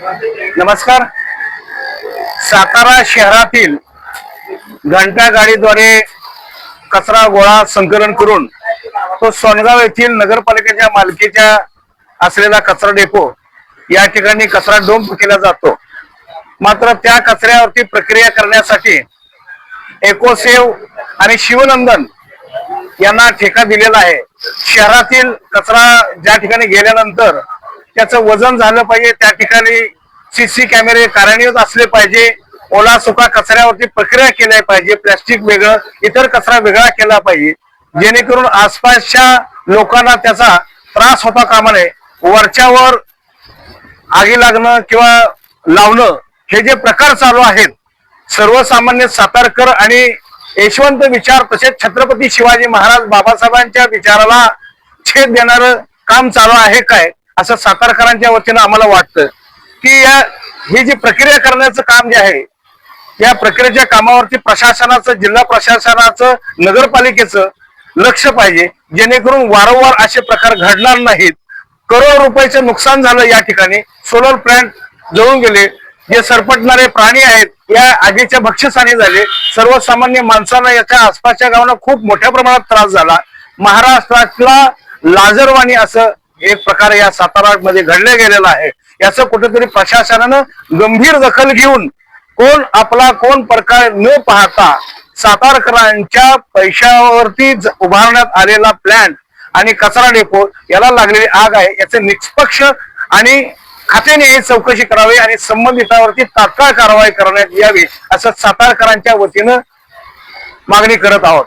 नमस्कार. सातारा शहरातील घंटा गाडीद्वारे कचरा गोळा संकलन करून तो सोनगाव येथील नगरपालिकेच्या मालकीच्या असलेला कचरा डेपो या ठिकाणी कचरा डंप केला जातो. मात्र त्या कचऱ्यावरती प्रक्रिया करण्यासाठी एकोसेव आणि शिवनंदन यांना ठेका दिलेला आहे. शहरातील कचरा ज्या ठिकाणी गेल्यानंतर त्याचं वजन झालं पाहिजे, त्या ठिकाणी सीसी कॅमेरे कार्यान्वित असले पाहिजे, ओला सुका कचऱ्यावरती प्रक्रिया केली पाहिजे, प्लास्टिक वेगळं इतर कचरा वेगळा केला पाहिजे, जेणेकरून आसपासच्या लोकांना त्याचा त्रास होता कामा नये. वरच्यावर आगी लागणं किंवा लावणं हे जे प्रकार चालू आहेत, सर्वसामान्य सातारकर आणि यशवंत विचार तसेच छत्रपती शिवाजी महाराज बाबासाहेबांच्या विचाराला छेद देणारं काम चालू आहे काय, असं सातारकरांच्या वतीनं आम्हाला वाटतं की ही जी प्रक्रिया करण्याचं काम जे आहे, या प्रक्रियेच्या कामावरती प्रशासनाचं, जिल्हा प्रशासनाचं, नगरपालिकेचं लक्ष पाहिजे, जेणेकरून वारंवार असे प्रकार घडणार नाहीत. करोड रुपयाचं नुकसान झालं. या ठिकाणी सोलर प्लांट जळून गेले, जे सरपटणारे प्राणी आहेत या आगीच्या भक्षसानी झाले. सर्वसामान्य माणसांना याच्या आसपासच्या गावांना खूप मोठ्या प्रमाणात त्रास झाला. महाराष्ट्रातला लाजरवाणी असं एक प्रकार या सातारा मध्ये घडले गेलेला आहे. याचं कुठेतरी प्रशासनानं गंभीर दखल घेऊन कोण आपला कोण प्रकार न पाहता सातारकरांच्या पैशावरती उभारण्यात आलेला प्लॅन आणि कचरा डेपो याला लागलेली आग आहे, याचे निष्पक्ष आणि खात्याने चौकशी करावी आणि संबंधितावरती तात्काळ कारवाई करण्यात यावी असं सातारकरांच्या वतीनं मागणी करत आहोत.